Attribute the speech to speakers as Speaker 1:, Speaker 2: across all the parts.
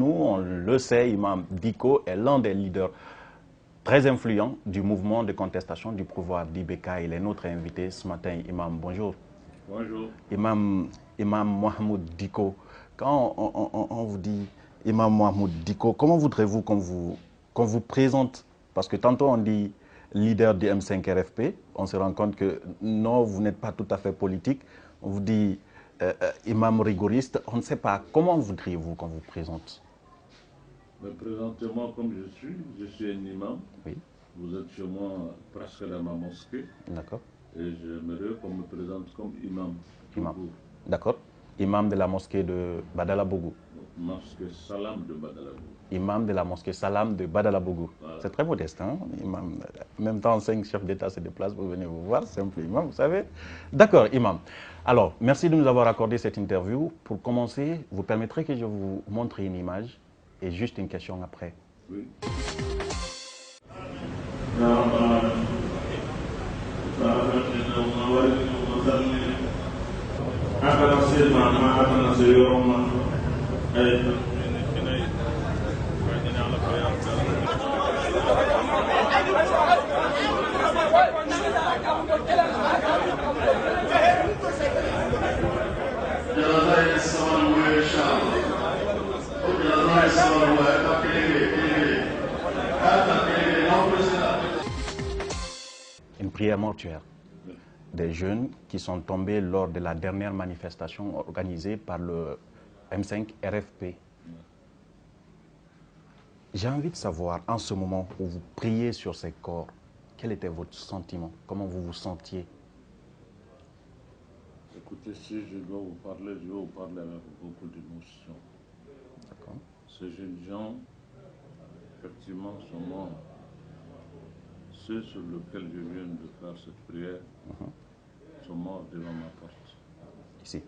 Speaker 1: nous, on le sait, Imam Dicko est l'un des leaders très influents du mouvement de contestation du pouvoir d'IBK. Il est notre invité ce matin. Imam, bonjour.
Speaker 2: Bonjour.
Speaker 1: Imam Mohamed Dicko, quand on vous dit Imam Mohamed Dicko, comment voudrez-vous qu'on vous présente? Parce que tantôt on dit leader du M5 RFP, on se rend compte que non, vous n'êtes pas tout à fait politique. On vous dit imam rigoriste, on ne sait pas. Comment voudriez-vous qu'on vous présente?
Speaker 2: Mais présentez-moi comme je suis un imam.
Speaker 1: Oui.
Speaker 2: Vous êtes chez moi presque dans ma mosquée.
Speaker 1: D'accord.
Speaker 2: Et j'aimerais qu'on me présente comme imam.
Speaker 1: Imam. D'accord. Imam de la mosquée de Badalabougou.
Speaker 2: Mosquée Salam de Badalabougou.
Speaker 1: Imam de la mosquée Salam de Badalabougou. Voilà. C'est très modeste, hein, imam. En même temps, 5 chefs d'État se déplacent pour venir vous voir, simple imam, vous savez. D'accord, imam. Alors, merci de nous avoir accordé cette interview. Pour commencer, vous permettrez que je vous montre une image et juste une question après.
Speaker 2: Oui.
Speaker 1: Une prière mortuaire des jeunes qui sont tombés lors de la dernière manifestation organisée par le M5 RFP. J'ai envie de savoir, en ce moment où vous priez sur ces corps, quel était votre sentiment? Comment vous vous sentiez?
Speaker 2: Écoutez, si je dois vous parler, je vais vous parler avec beaucoup d'émotion.
Speaker 1: D'accord.
Speaker 2: Ces jeunes gens, effectivement, sont morts. Ceux sur lesquels je viens de faire cette prière sont morts devant ma porte.
Speaker 1: Ici.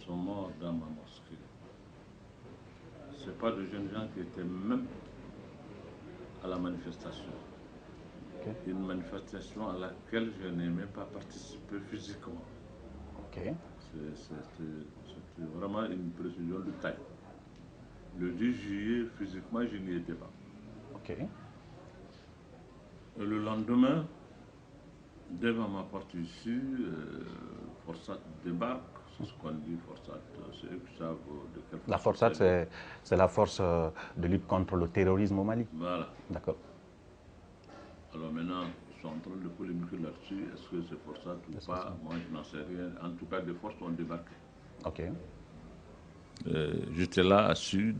Speaker 2: Sont morts dans ma mosquée. Ce n'est pas de jeunes gens qui étaient même à la manifestation.
Speaker 1: Okay.
Speaker 2: Une manifestation à laquelle je n'ai même pas participé physiquement.
Speaker 1: Okay.
Speaker 2: C'était vraiment une précision de taille. Le 10 juillet, physiquement, je n'y étais pas.
Speaker 1: Okay.
Speaker 2: Et le lendemain, devant ma porte ici, Forsat débarque. C'est ce qu'on dit, Forsat. C'est eux qui savent de quelle force.
Speaker 1: La Forsat, c'est la force de lutte contre le terrorisme au Mali.
Speaker 2: Voilà.
Speaker 1: D'accord.
Speaker 2: Alors maintenant, ils sont en train de polémiquer là-dessus. Est-ce que c'est Forsat ou pas? Moi, je n'en sais rien. En tout cas, des forces ont débarqué.
Speaker 1: Ok.
Speaker 2: J'étais là, assis,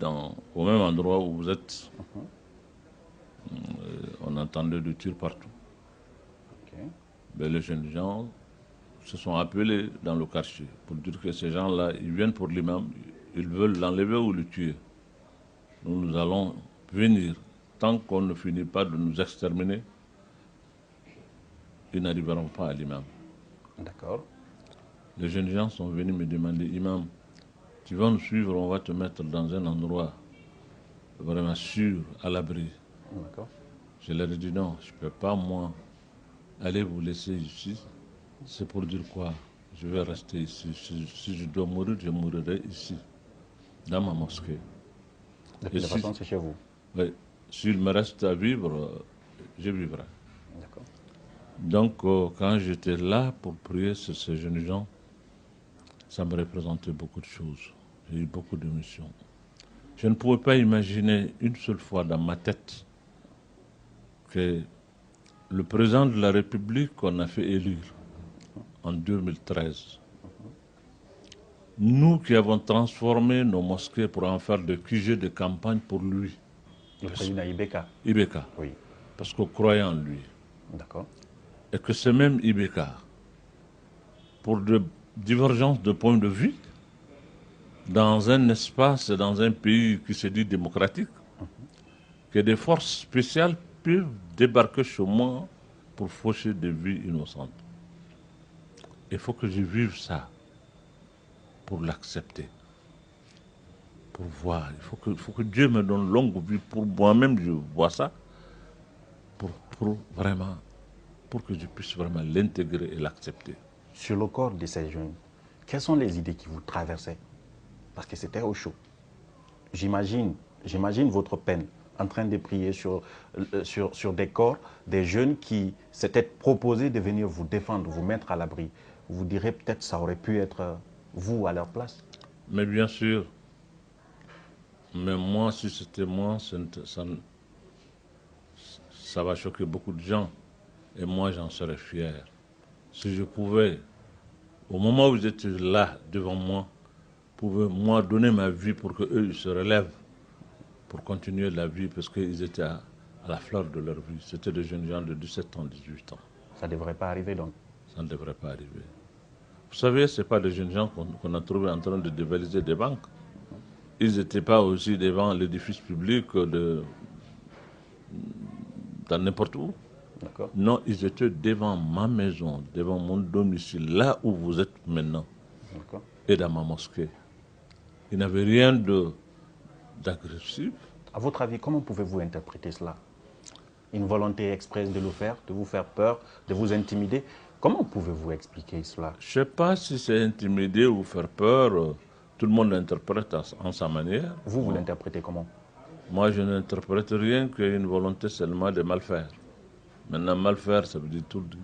Speaker 2: au même endroit où vous êtes. On entendait des tirs partout.
Speaker 1: Okay.
Speaker 2: Mais les jeunes gens se sont appelés dans le quartier pour dire que ces gens-là, ils viennent pour l'imam, ils veulent l'enlever ou le tuer. Nous allons venir. Tant qu'on ne finit pas de nous exterminer, ils n'arriveront pas à l'imam.
Speaker 1: D'accord.
Speaker 2: Les jeunes gens sont venus me demander, imam, tu vas nous suivre, on va te mettre dans un endroit vraiment sûr, à l'abri.
Speaker 1: D'accord.
Speaker 2: Je leur ai dit non, je ne peux pas, moi, aller vous laisser ici. C'est pour dire quoi? Je vais rester ici. Si je dois mourir, je mourrai ici, dans ma mosquée.
Speaker 1: De toute façon, c'est chez vous.
Speaker 2: Oui. S'il me reste à vivre, je vivrai.
Speaker 1: D'accord.
Speaker 2: Donc, quand j'étais là pour prier sur ces jeunes gens, ça me représentait beaucoup de choses. J'ai eu beaucoup d'émotions. Je ne pouvais pas imaginer une seule fois dans ma tête que le président de la République qu'on a fait élire en 2013, nous qui avons transformé nos mosquées pour en faire des QG de campagne pour lui.
Speaker 1: Le président IBK.
Speaker 2: IBK.
Speaker 1: Oui.
Speaker 2: Parce qu'on croyait en lui.
Speaker 1: D'accord.
Speaker 2: Et que ce même IBK, pour de divergences de point de vue, dans un espace, dans un pays qui se dit démocratique, que des forces spéciales peuvent débarquer chez moi pour faucher des vies innocentes. Il faut que je vive ça pour l'accepter, pour voir. Il faut que Dieu me donne longue vie pour moi-même, je vois ça, pour vraiment, pour que je puisse vraiment l'intégrer et l'accepter.
Speaker 1: Sur le corps de ces jeunes, quelles sont les idées qui vous traversaient? Parce que c'était au chaud. J'imagine j'imagine votre peine en train de prier sur des corps, des jeunes qui s'étaient proposés de venir vous défendre, vous mettre à l'abri. Vous direz peut-être que ça aurait pu être vous à leur place.
Speaker 2: Mais bien sûr, mais moi, si c'était moi, ça va choquer beaucoup de gens. Et moi, j'en serais fier. Si je pouvais, au moment où vous étiez là, devant moi, pouvais moi donner ma vie pour qu'eux ils se relèvent, pour continuer la vie, parce qu'ils étaient à la fleur de leur vie. C'était des jeunes gens de 17 ans, 18 ans.
Speaker 1: Ça ne devrait pas arriver donc.
Speaker 2: Ça ne devrait pas arriver. Vous savez, ce n'est pas des jeunes gens qu'on a trouvés en train de dévaliser des banques. Ils n'étaient pas aussi devant l'édifice public dans n'importe où. Non, ils étaient devant ma maison, devant mon domicile, là où vous êtes maintenant, et dans ma mosquée. Ils n'avaient rien d'agressif.
Speaker 1: À votre avis, comment pouvez-vous interpréter cela? Une volonté expresse de le faire, de vous faire peur, de vous intimider? Comment pouvez-vous expliquer cela?
Speaker 2: Je ne sais pas si c'est intimider ou faire peur. Tout le monde l'interprète en sa manière.
Speaker 1: Vous l'interprétez comment?
Speaker 2: Moi, je n'interprète rien qu'une volonté seulement de mal faire. Maintenant, mal faire, ça veut dire tout dire.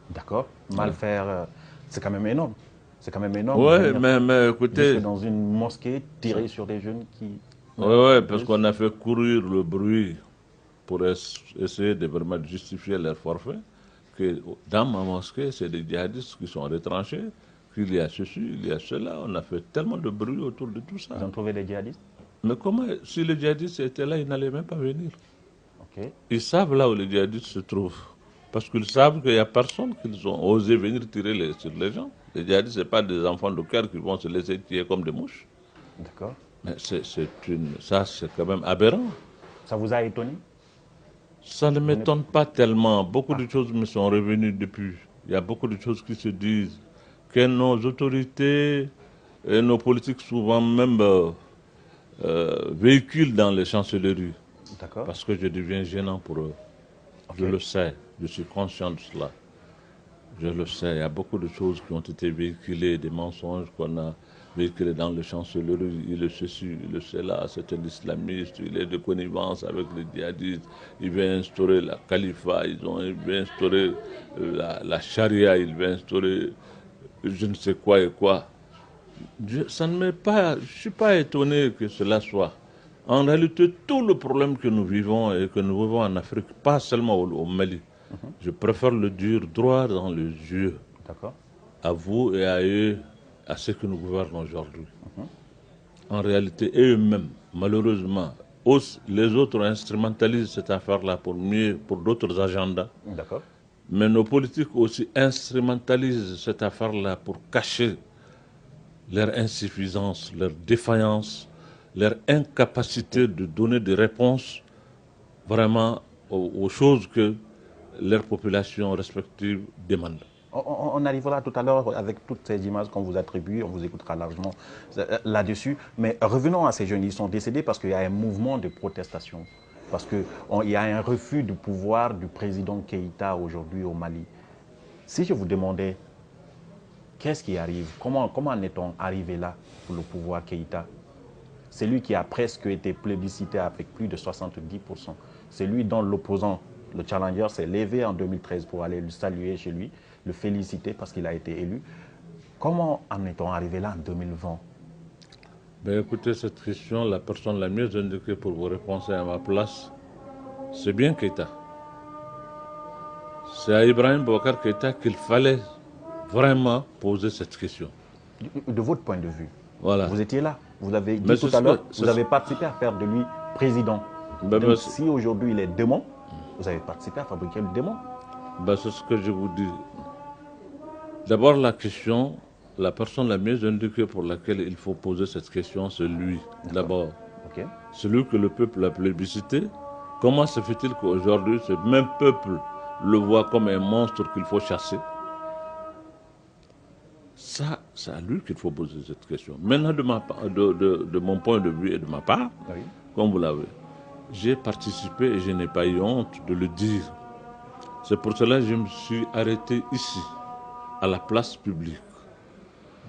Speaker 1: D'accord. Mal faire, c'est quand même énorme. C'est quand même énorme.
Speaker 2: Oui, mais écoutez...
Speaker 1: dans une mosquée, tirer sur des jeunes qui...
Speaker 2: Oui, parce qu'on a fait courir le bruit pour essayer de vraiment justifier leur forfait. Que dans ma mosquée, c'est des djihadistes qui sont retranchés, qu'il y a ceci, il y a cela. On a fait tellement de bruit autour de tout ça.
Speaker 1: Ils ont trouvé des djihadistes?
Speaker 2: Mais comment, si les djihadistes étaient là, ils n'allaient même pas venir.
Speaker 1: Okay.
Speaker 2: Ils savent là où les djihadistes se trouvent. Parce qu'ils savent qu'il n'y a personne qui ont osé venir tirer sur les gens. Les djihadistes, ce n'est pas des enfants de cœur qui vont se laisser tirer comme des mouches.
Speaker 1: D'accord.
Speaker 2: Mais ça, c'est quand même aberrant.
Speaker 1: Ça vous a étonné?
Speaker 2: Ça ne m'étonne pas tellement. Beaucoup de choses me sont revenues depuis. Il y a beaucoup de choses qui se disent. Que nos autorités et nos politiques souvent même véhiculent dans les chancelleries. Parce que je deviens gênant pour eux. Okay. Je le sais, je suis conscient de cela. Je le sais, il y a beaucoup de choses qui ont été véhiculées, des mensonges qu'on a véhiculés dans les chancelleries. Il est ceci, il est cela, c'est un islamiste, il est de connivence avec les djihadistes, il veut instaurer la califat, il veut instaurer la charia, il veut instaurer je ne sais quoi et quoi. Ça ne m'est pas, je ne suis pas étonné que cela soit. En réalité, tout le problème que nous vivons et que nous vivons en Afrique, pas seulement au Mali, je préfère le dire droit dans les yeux, à vous et à eux, à ceux que nous gouvernons aujourd'hui. En réalité, eux-mêmes, malheureusement, les autres instrumentalisent cette affaire-là pour d'autres agendas. Mais nos politiques aussi instrumentalisent cette affaire-là pour cacher leur insuffisance, leur défaillance, leur incapacité de donner des réponses vraiment aux choses que leurs populations respectives demandent.
Speaker 1: On arrivera tout à l'heure avec toutes ces images qu'on vous attribue, on vous écoutera largement là-dessus. Mais revenons à ces jeunes, ils sont décédés parce qu'il y a un mouvement de protestation, parce qu'il y a un refus du pouvoir du président Keïta aujourd'hui au Mali. Si je vous demandais, qu'est-ce qui arrive? Comment en est-on arrivé là pour le pouvoir Keïta? C'est lui qui a presque été plébiscité avec plus de 70%. C'est lui dont l'opposant, le challenger, s'est levé en 2013 pour aller le saluer chez lui, le féliciter parce qu'il a été élu. Comment en est-on arrivé là en 2020?
Speaker 2: Ben écoutez, cette question, la personne la mieux indiquée pour vous répondre à ma place, c'est bien Keïta. C'est à Ibrahim Boubacar Keïta qu'il fallait vraiment poser cette question.
Speaker 1: De votre point de vue,
Speaker 2: voilà.
Speaker 1: Vous étiez là. Vous avez dit tout à l'heure, vous avez participé à faire de lui président. Donc, si aujourd'hui il est démon, vous avez participé à fabriquer le démon.
Speaker 2: C'est ce que je vous dis. D'abord, la question, la personne la mieux indiquée pour laquelle il faut poser cette question, c'est lui, d'abord. Celui que le peuple a plébiscité. Comment se fait-il qu'aujourd'hui, ce même peuple le voit comme un monstre qu'il faut chasser? Ça, c'est à lui qu'il faut poser cette question. Maintenant, de mon point de vue et de ma part, comme vous l'avez, j'ai participé et je n'ai pas eu honte de le dire. C'est pour cela que je me suis arrêté ici, à la place publique.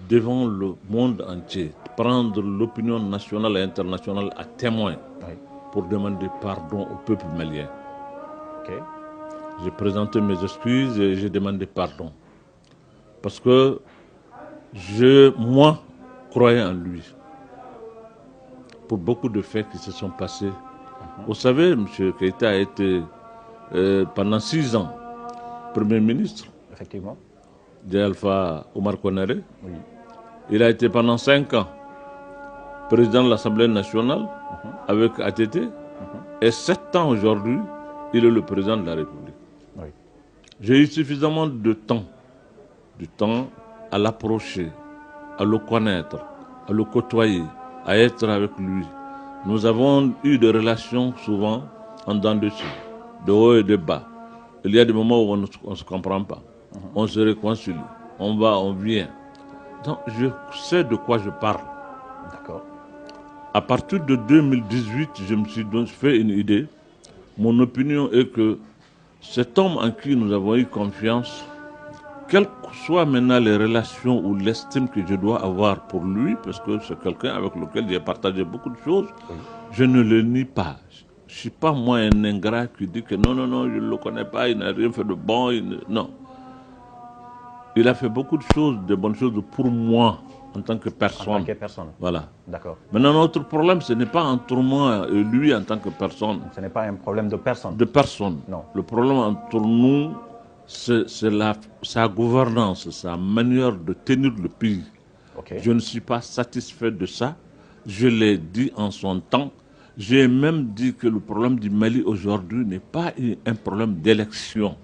Speaker 2: devant le monde entier, prendre l'opinion nationale et internationale à témoin
Speaker 1: Oui.
Speaker 2: pour demander pardon au peuple malien.
Speaker 1: Ok.
Speaker 2: J'ai présenté mes excuses et j'ai demandé pardon. Parce que moi, croyais en lui. Pour beaucoup de faits qui se sont passés. Vous savez, M. Keïta a été pendant 6 ans Premier ministre
Speaker 1: Effectivement.
Speaker 2: d'Alpha Omar Konaré.
Speaker 1: Oui.
Speaker 2: Il a été pendant 5 ans président de l'Assemblée nationale avec ATT. Et 7 ans aujourd'hui, il est le président de la République.
Speaker 1: Oui.
Speaker 2: J'ai eu suffisamment de temps à l'approcher, à le connaître, à le côtoyer, à être avec lui. Nous avons eu des relations souvent en dents dessus, de haut et de bas. Il y a des moments où on ne se comprend pas. On se réconcilie, on va, on vient. Donc je sais de quoi je parle.
Speaker 1: D'accord.
Speaker 2: À partir de 2018, je me suis fait une idée. Mon opinion est que cet homme en qui nous avons eu confiance, quelles que soient maintenant les relations ou l'estime que je dois avoir pour lui, parce que c'est quelqu'un avec lequel j'ai partagé beaucoup de choses, je ne le nie pas. Je ne suis pas moi un ingrat qui dit que non, je ne le connais pas, il n'a rien fait de bon. Non. Il a fait beaucoup de choses, de bonnes choses pour moi, en tant que personne.
Speaker 1: En tant que personne.
Speaker 2: Voilà.
Speaker 1: D'accord.
Speaker 2: Maintenant, notre problème, ce n'est pas entre moi et lui en tant que personne.
Speaker 1: Ce n'est pas un problème de personne.
Speaker 2: De personne.
Speaker 1: Non.
Speaker 2: Le problème entre nous, c'est sa gouvernance, sa manière de tenir le pays.
Speaker 1: Okay.
Speaker 2: Je ne suis pas satisfait de ça. Je l'ai dit en son temps. J'ai même dit que le problème du Mali aujourd'hui n'est pas un problème d'élection.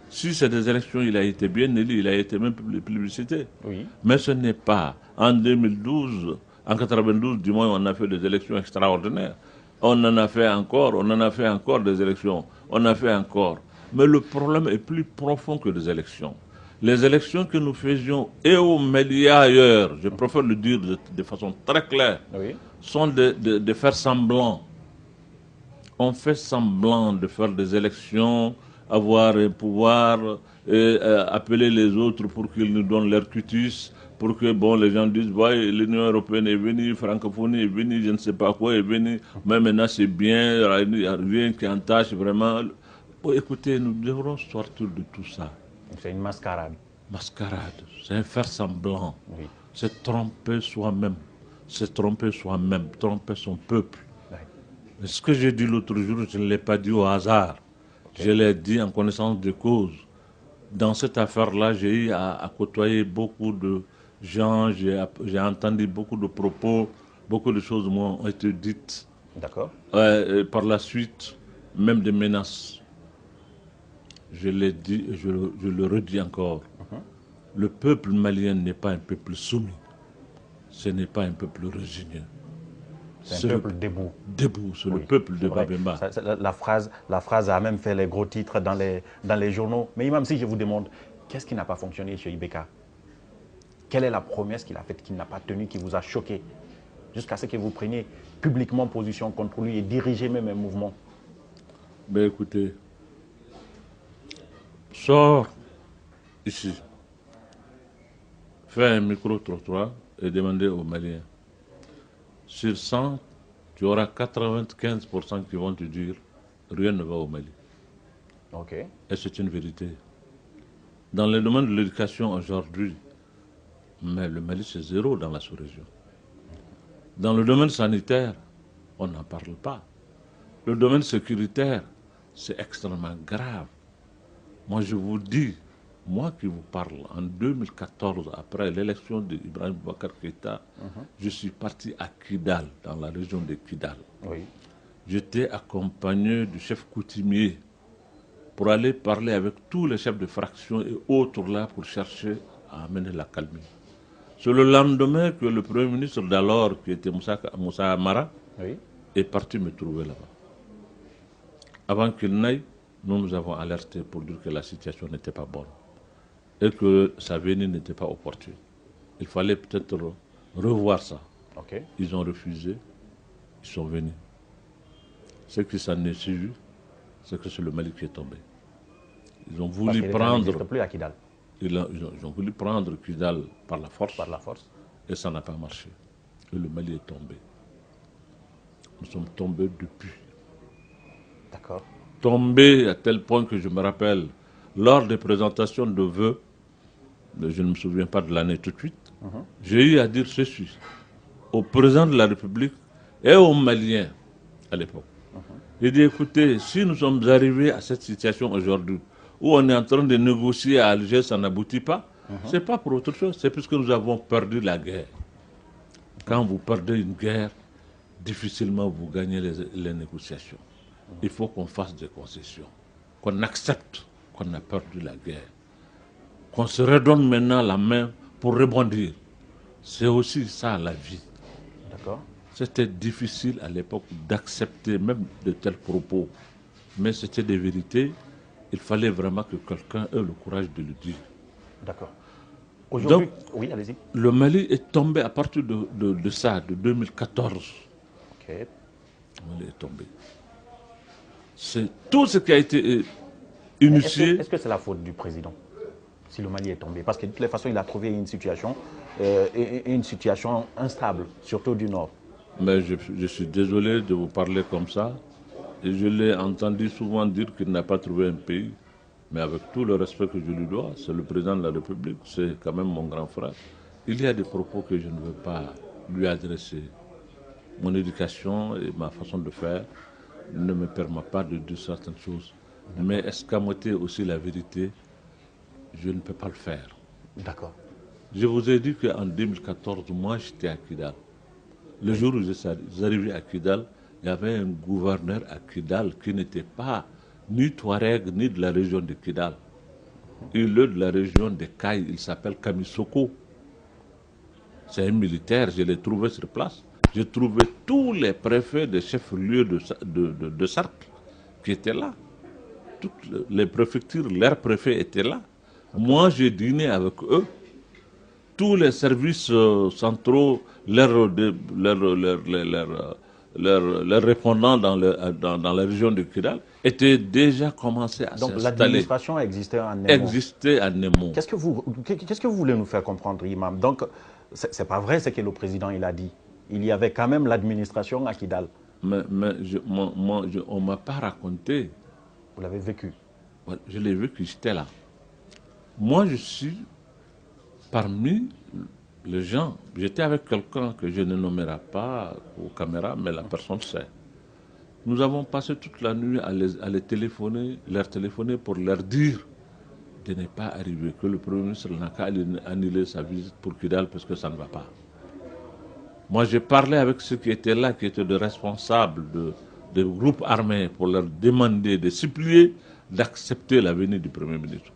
Speaker 2: Si c'est des élections, il a été bien élu, il a été même publicité.
Speaker 1: Oui.
Speaker 2: Mais ce n'est pas. En 2012, en 92, du moins, on a fait des élections extraordinaires. On en a fait encore des élections. On a fait encore. Mais le problème est plus profond que les élections. Les élections que nous faisions, et au Mali et ailleurs, je préfère le dire de façon très claire,
Speaker 1: Oui.
Speaker 2: sont de faire semblant. On fait semblant de faire des élections, avoir un pouvoir, appeler les autres pour qu'ils nous donnent leur cutus, pour que les gens disent ouais, l'Union européenne est venue, francophonie est venue, je ne sais pas quoi est venue, mais maintenant c'est bien, il n'y a rien qui entache vraiment. Écoutez, nous devrons sortir de tout ça.
Speaker 1: C'est une mascarade.
Speaker 2: Mascarade, c'est un faire semblant,
Speaker 1: Oui.
Speaker 2: c'est tromper soi-même, tromper son peuple. Oui. Ce que j'ai dit l'autre jour, je ne l'ai pas dit au hasard. Okay. Je l'ai dit en connaissance de cause. Dans cette affaire-là, j'ai eu à côtoyer beaucoup de gens, j'ai entendu beaucoup de propos, beaucoup de choses m'ont été dites.
Speaker 1: D'accord.
Speaker 2: Par la suite, même des menaces. Je l'ai dit et je le redis encore. Le peuple malien n'est pas un peuple soumis. Ce n'est pas un peuple résigné.
Speaker 1: C'est un peuple debout.
Speaker 2: Debout, c'est le peuple de Babemba.
Speaker 1: La phrase a même fait les gros titres dans les journaux. Mais Imam, si je vous demande, qu'est-ce qui n'a pas fonctionné chez Ibeka? Quelle est la promesse qu'il a faite, qu'il n'a pas tenue, qui vous a choqué, jusqu'à ce que vous preniez publiquement position contre lui et dirigez même un mouvement?
Speaker 2: Ben écoutez, sors ici, fais un micro-trottoir et demandez aux Maliens. Sur 100, tu auras 95% qui vont te dire rien ne va au Mali.
Speaker 1: Okay.
Speaker 2: Et c'est une vérité. Dans le domaine de l'éducation aujourd'hui, mais le Mali c'est zéro dans la sous-région. Dans le domaine sanitaire, on n'en parle pas. Le domaine sécuritaire, c'est extrêmement grave. Moi je vous dis, moi qui vous parle, en 2014, après l'élection d'Ibrahim Boubacar Keïta, je suis parti à Kidal, dans la région de Kidal.
Speaker 1: Oui.
Speaker 2: J'étais accompagné du chef coutumier pour aller parler avec tous les chefs de fraction et autres là pour chercher à amener la calmie. C'est le lendemain que le Premier ministre d'alors, qui était Moussa Amara,
Speaker 1: oui,
Speaker 2: est parti me trouver là-bas. Avant qu'il n'aille, nous avons alerté pour dire que la situation n'était pas bonne et que sa venue n'était pas opportune. Il fallait peut-être revoir ça.
Speaker 1: Okay.
Speaker 2: Ils ont refusé, ils sont venus. Ce qui s'en est suivi, c'est que c'est le Mali qui est tombé. Ils ont voulu prendre...
Speaker 1: Parce qu'il n'existe plus à Kidal.
Speaker 2: Ils ont voulu prendre Kidal par la force.
Speaker 1: Par la force.
Speaker 2: Et ça n'a pas marché. Et le Mali est tombé. Nous sommes tombés depuis.
Speaker 1: D'accord.
Speaker 2: Tombés à tel point que je me rappelle, lors des présentations de vœux, je ne me souviens pas de l'année tout de suite, j'ai eu à dire ceci au président de la République et aux Maliens à l'époque. J'ai dit, écoutez, si nous sommes arrivés à cette situation aujourd'hui, où on est en train de négocier à Alger, ça n'aboutit pas, ce n'est pas pour autre chose, c'est parce que nous avons perdu la guerre. Quand vous perdez une guerre, difficilement vous gagnez les négociations. Il faut qu'on fasse des concessions, qu'on accepte qu'on a perdu la guerre, qu'on se redonne maintenant la main pour rebondir. C'est aussi ça la vie.
Speaker 1: D'accord.
Speaker 2: C'était difficile à l'époque d'accepter même de tels propos, mais c'était des vérités. Il fallait vraiment que quelqu'un ait le courage de le dire.
Speaker 1: D'accord. Aujourd'hui,
Speaker 2: Donc,
Speaker 1: oui, allez-y.
Speaker 2: le Mali est tombé à partir de ça, de 2014.
Speaker 1: Ok.
Speaker 2: Le Mali est tombé. C'est tout ce qui a été initié.
Speaker 1: Est-ce que c'est la faute du président si le Mali est tombé? Parce que de toutes les façons, il a trouvé une situation instable, surtout du Nord.
Speaker 2: Mais je suis désolé de vous parler comme ça. Et je l'ai entendu souvent dire qu'il n'a pas trouvé un pays. Mais avec tout le respect que je lui dois, c'est le président de la République, c'est quand même mon grand frère. Il y a des propos que je ne veux pas lui adresser. Mon éducation et ma façon de faire ne me permettent pas de dire certaines choses. Mais escamoter aussi la vérité, je ne peux pas le faire.
Speaker 1: D'accord.
Speaker 2: Je vous ai dit qu'en 2014, moi j'étais à Kidal. Le jour où j'arrivais à Kidal, il y avait un gouverneur à Kidal qui n'était pas ni Touareg ni de la région de Kidal. Il est de la région de Kaï, il s'appelle Kamisoko. C'est un militaire, je l'ai trouvé sur place. J'ai trouvé tous les préfets des chefs-lieux de cercle qui étaient là. Toutes les préfectures, leurs préfets étaient là. Moi, j'ai dîné avec eux. Tous les services centraux, leurs répondants dans la région de Kidal étaient déjà commencés à s'installer.
Speaker 1: Donc l'administration existait en Nemo.
Speaker 2: Existait à Nemo.
Speaker 1: Qu'est-ce que vous voulez nous faire comprendre, Imam? Donc, c'est pas vrai ce que le président il a dit. Il y avait quand même l'administration à Kidal.
Speaker 2: Mais on ne m'a pas raconté.
Speaker 1: Vous l'avez vécu.
Speaker 2: Je l'ai vécu, j'étais là. Moi, je suis parmi les gens. J'étais avec quelqu'un que je ne nommerai pas aux caméras, mais la personne sait. Nous avons passé toute la nuit à les téléphoner, leur téléphoner pour leur dire de ne pas arriver, que le Premier ministre n'a qu'à annuler sa visite pour Kidal parce que ça ne va pas. Moi, j'ai parlé avec ceux qui étaient là, qui étaient des responsables de groupes armés, pour leur demander, de supplier d'accepter la venue du Premier ministre.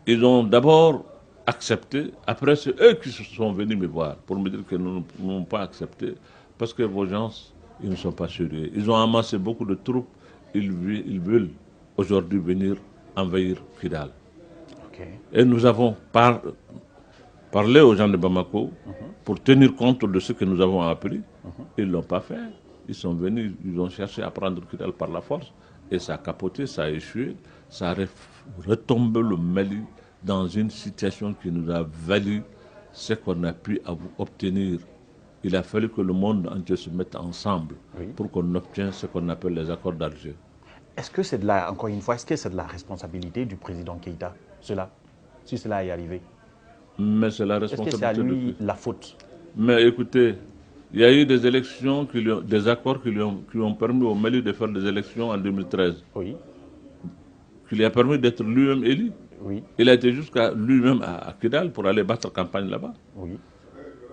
Speaker 2: Ils ont d'abord accepté, après c'est eux qui sont venus me voir pour me dire que nous n'avons pas accepté parce que vos gens, ils ne sont pas sérieux. Ils ont amassé beaucoup de troupes, ils veulent aujourd'hui venir envahir Kidal.
Speaker 1: Okay.
Speaker 2: Et nous avons parlé aux gens de Bamako pour tenir compte de ce que nous avons appris. Ils ne l'ont pas fait. Ils sont venus, ils ont cherché à prendre Kidal par la force et ça a capoté, ça a échoué, ça a retombé le Mali dans une situation qui nous a valu ce qu'on a pu obtenir. Il a fallu que le monde entier se mette ensemble pour qu'on obtienne ce qu'on appelle les accords d'Alger.
Speaker 1: Est-ce que c'est encore une fois, est-ce que c'est de la responsabilité du président Keïta, si cela est arrivé?
Speaker 2: Mais c'est la responsabilité.
Speaker 1: Est-ce que c'est à lui la faute?
Speaker 2: Mais écoutez, il y a eu des élections, des accords qui ont permis au Mali de faire des élections en 2013.
Speaker 1: Oui.
Speaker 2: Qui lui a permis d'être lui-même élu.
Speaker 1: Oui.
Speaker 2: Il a été jusqu'à lui-même à Kidal pour aller battre campagne là-bas.
Speaker 1: Oui.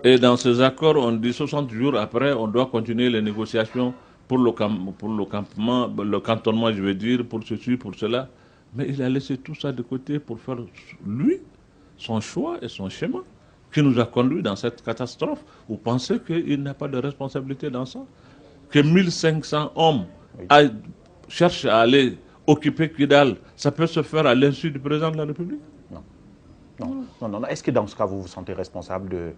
Speaker 2: Et dans ces accords, on dit 60 jours après, on doit continuer les négociations pour le campement, le cantonnement, je veux dire, pour ceci, pour cela. Mais il a laissé tout ça de côté pour faire, lui, son choix et son schéma, qui nous a conduits dans cette catastrophe. Vous pensez qu'il n'a pas de responsabilité dans ça? Que 1500 hommes cherchent à aller occuper Kidal, ça peut se faire à l'insu du président de la République?
Speaker 1: Non. Est-ce que dans ce cas, vous vous sentez responsable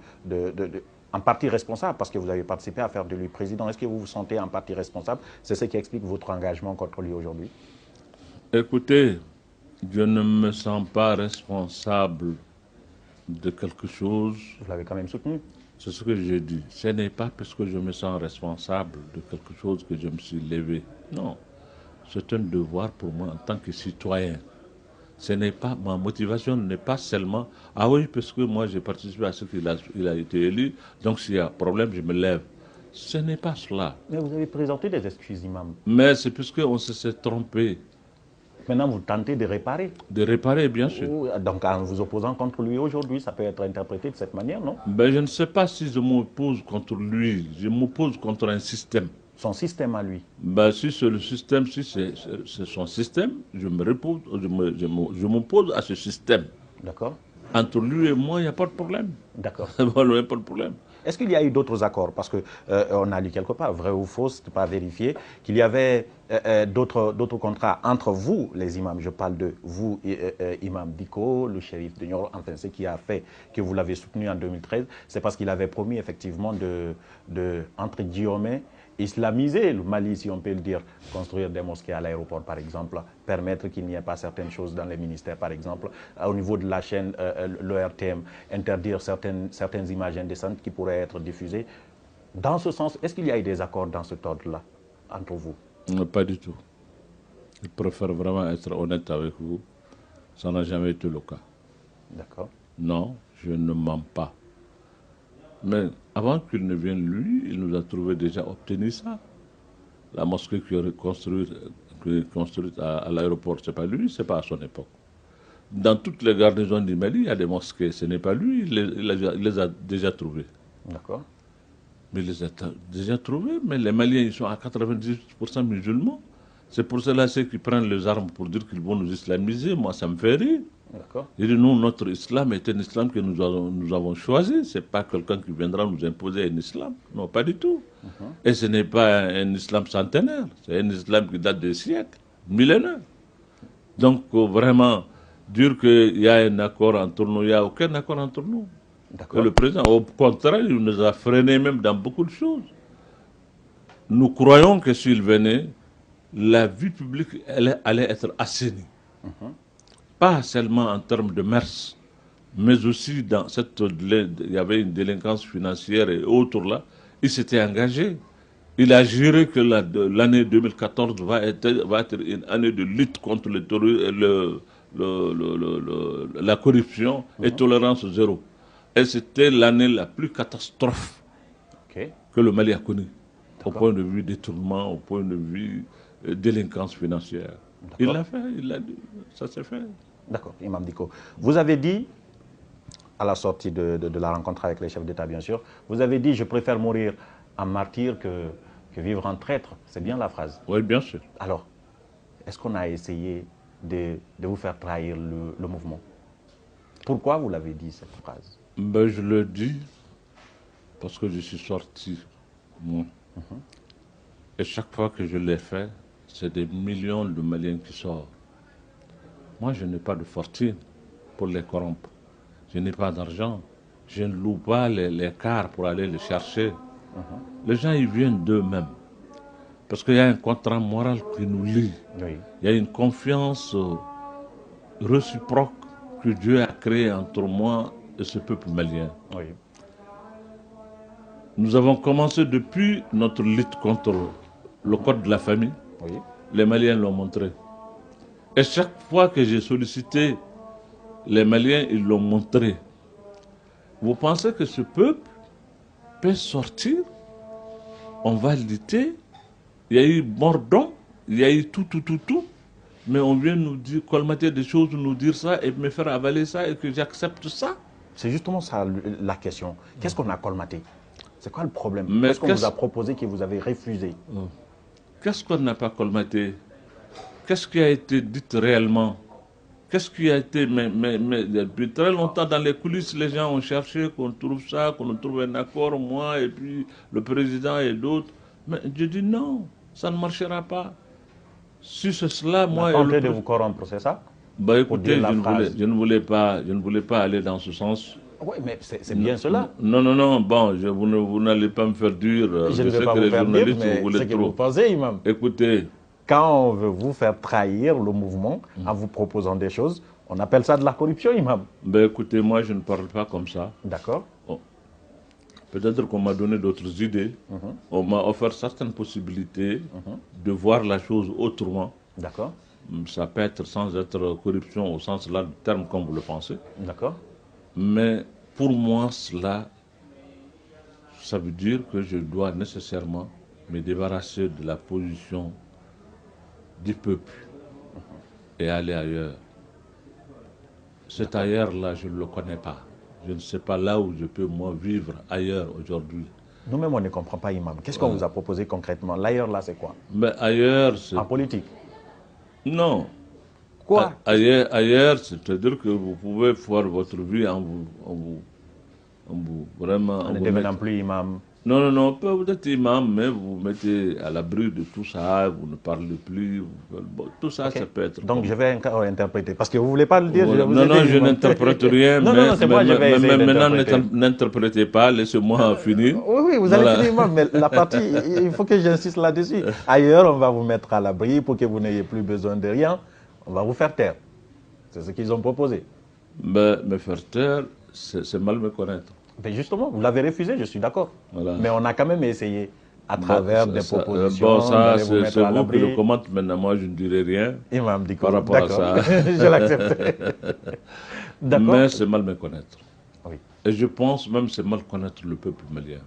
Speaker 1: en partie responsable, parce que vous avez participé à faire de lui président, est-ce que vous vous sentez en partie responsable? C'est ce qui explique votre engagement contre lui aujourd'hui?
Speaker 2: Écoutez, Je ne me sens pas responsable de quelque chose.
Speaker 1: Vous l'avez quand même soutenu.
Speaker 2: C'est ce que j'ai dit. Ce n'est pas parce que je me sens responsable de quelque chose que je me suis levé. Non. C'est un devoir pour moi en tant que citoyen. Ce n'est pas, ma motivation n'est pas seulement, ah oui, parce que moi j'ai participé à ce qu'il a été élu, donc s'il y a un problème, je me lève. Ce n'est pas cela.
Speaker 1: Mais vous avez présenté des excuses, imam.
Speaker 2: Mais c'est puisqu'on s'est trompé.
Speaker 1: Maintenant, vous tentez de réparer.
Speaker 2: De réparer, bien sûr.
Speaker 1: Donc, en vous opposant contre lui aujourd'hui, ça peut être interprété de cette manière, non?
Speaker 2: Ben, je ne sais pas si je m'oppose contre lui. Je m'oppose contre un système.
Speaker 1: Son système à lui.
Speaker 2: Ben, si c'est le système, si c'est son système, je m'oppose à ce système.
Speaker 1: D'accord.
Speaker 2: Entre lui et moi, il n'y a pas de problème.
Speaker 1: D'accord.
Speaker 2: Il n'y a pas de problème.
Speaker 1: Est-ce qu'il y a eu d'autres accords? Parce qu'on a lu quelque part, vrai ou faux, ce n'est pas vérifié, qu'il y avait d'autres contrats entre vous, les imams. Je parle de vous, imam Dicko, le shérif de Nioro, enfin, ce qui a fait que vous l'avez soutenu en 2013, c'est parce qu'il avait promis effectivement entre guillemets, islamiser le Mali, si on peut le dire, construire des mosquées à l'aéroport, par exemple, permettre qu'il n'y ait pas certaines choses dans les ministères, par exemple, au niveau de la chaîne, l'ORTM, interdire certaines images indécentes qui pourraient être diffusées. Dans ce sens, est-ce qu'il y a eu des accords dans cet ordre-là, entre vous?
Speaker 2: Non, pas du tout. Je préfère vraiment être honnête avec vous. Ça n'a jamais été le cas.
Speaker 1: D'accord.
Speaker 2: Non, je ne mens pas. Mais avant qu'il ne vienne lui, il nous a trouvé déjà obtenu ça. La mosquée qui est construite à l'aéroport, ce n'est pas lui, ce n'est pas à son époque. Dans toutes les garnisons du Mali, il y a des mosquées. Ce n'est pas lui, il les a déjà trouvées.
Speaker 1: D'accord.
Speaker 2: Mais il les a déjà trouvées, mais les Maliens, ils sont à 98% musulmans. C'est pour cela ceux qui prennent les armes pour dire qu'ils vont nous islamiser. Moi, ça me fait rire.
Speaker 1: D'accord.
Speaker 2: Et nous, notre islam est un islam que nous avons choisi. Ce n'est pas quelqu'un qui viendra nous imposer un islam. Non, pas du tout. Et ce n'est pas un islam centenaire. C'est un islam qui date des siècles, millénaires. Donc, vraiment, dire qu'il y a un accord entre nous, il n'y a aucun accord entre nous. Et le président, au contraire, il nous a freinés même dans beaucoup de choses. Nous croyons que s'il venait, la vie publique allait être assainie. Pas seulement en termes de mœurs, mais aussi dans il y avait une délinquance financière et autres là. Il s'était engagé. Il a juré que l'année 2014 va être une année de lutte contre la corruption et tolérance zéro. Et c'était l'année la plus catastrophe que le Mali a connue, au point de vue détournement, au point de vue délinquance financière. Il l'a fait, ça s'est fait.
Speaker 1: D'accord, Imam Dicko. Vous avez dit, à la sortie de la rencontre avec les chefs d'État, bien sûr, vous avez dit « je préfère mourir en martyr que vivre en traître ». C'est bien la phrase?
Speaker 2: Oui, bien sûr.
Speaker 1: Alors, est-ce qu'on a essayé de vous faire trahir le mouvement? Pourquoi vous l'avez dit, cette phrase?
Speaker 2: Ben, je le dis parce que je suis sorti, moi. Et chaque fois que je l'ai fait, c'est des millions de Maliens qui sortent. Moi, je n'ai pas de fortune pour les corrompre. Je n'ai pas d'argent. Je ne loue pas les cars pour aller les chercher. Les gens, ils viennent d'eux-mêmes. Parce qu'il y a un contrat moral qui nous lie.
Speaker 1: Oui.
Speaker 2: Il y a une confiance réciproque que Dieu a créée entre moi et ce peuple malien.
Speaker 1: Oui.
Speaker 2: Nous avons commencé depuis notre lutte contre le code de la famille.
Speaker 1: Oui.
Speaker 2: Les Maliens l'ont montré. Et chaque fois que j'ai sollicité, les Maliens, ils l'ont montré. Vous pensez que ce peuple peut sortir? On va lutter. Il y a eu mordant, il y a eu tout. Mais on vient nous dire, colmater des choses, nous dire ça et me faire avaler ça et que j'accepte ça.
Speaker 1: C'est justement ça la question. Qu'est-ce qu'on a colmaté? C'est quoi le problème?
Speaker 2: Qu'est-ce
Speaker 1: qu'on vous a proposé que vous avez refusé?
Speaker 2: Qu'est-ce qu'on n'a pas colmaté? Qu'est-ce qui a été dit réellement? Qu'est-ce qui a été... Mais depuis très longtemps, dans les coulisses, les gens ont cherché qu'on trouve ça, qu'on trouve un accord, moi et puis le président et d'autres. Mais je dis non, ça ne marchera pas. Si c'est cela, moi...
Speaker 1: On de vous corrompre, c'est ça?
Speaker 2: Bah écoutez, je ne voulais pas aller dans ce sens.
Speaker 1: Oui, mais c'est bien cela.
Speaker 2: Non, bon, vous n'allez pas me faire dire...
Speaker 1: Je ne vais pas vous faire dire, mais c'est ce que vous pensez, imam.
Speaker 2: Écoutez...
Speaker 1: quand on veut vous faire trahir le mouvement en vous proposant des choses, on appelle ça de la corruption, imam.
Speaker 2: Ben écoutez, moi je ne parle pas comme ça.
Speaker 1: D'accord.
Speaker 2: Oh. Peut-être qu'on m'a donné d'autres idées. On m'a offert certaines possibilités de voir la chose autrement.
Speaker 1: D'accord.
Speaker 2: Ça peut être sans être corruption au sens là du terme comme vous le pensez.
Speaker 1: D'accord.
Speaker 2: Mais pour moi, cela, ça veut dire que je dois nécessairement me débarrasser de la position du peuple et aller ailleurs. Cet ailleurs-là, je ne le connais pas. Je ne sais pas là où je peux, moi, vivre ailleurs aujourd'hui.
Speaker 1: Nous-mêmes, on ne comprend pas, imam. Qu'est-ce qu'on vous a proposé concrètement? L'ailleurs, là, c'est quoi?
Speaker 2: Mais ailleurs, c'est...
Speaker 1: En politique?
Speaker 2: Non.
Speaker 1: Quoi?
Speaker 2: Ailleurs, c'est-à-dire que vous pouvez voir votre vie en vous vraiment...
Speaker 1: En ne devenant plus imam.
Speaker 2: Non, vous êtes imam, mais vous vous mettez à l'abri de tout ça, vous ne parlez plus, tout ça,
Speaker 1: Okay.
Speaker 2: Ça peut être...
Speaker 1: Donc, je vais encore interpréter, parce que vous ne voulez pas le dire.
Speaker 2: Non, je n'interprète rien,
Speaker 1: non, c'est moi, je vais essayer
Speaker 2: maintenant, n'interprétez pas, laissez-moi finir.
Speaker 1: Oui, vous allez finir, imam, mais la partie, il faut que j'insiste là-dessus. Ailleurs, on va vous mettre à l'abri pour que vous n'ayez plus besoin de rien. On va vous faire taire. C'est ce qu'ils ont proposé.
Speaker 2: Mais me faire taire, c'est mal me connaître.
Speaker 1: Mais justement, vous l'avez refusé, je suis d'accord.
Speaker 2: Voilà.
Speaker 1: Mais on a quand même essayé, à travers des propositions,
Speaker 2: bon, ça,
Speaker 1: d'aller vous mettre à
Speaker 2: c'est vous qui
Speaker 1: l'abri.
Speaker 2: le commente maintenant, moi je ne dirai rien
Speaker 1: Imam Dicko,
Speaker 2: par rapport à ça.
Speaker 1: je l'accepte. D'accord.
Speaker 2: Mais c'est mal me connaître.
Speaker 1: Oui.
Speaker 2: Et je pense même que c'est mal connaître le peuple malien.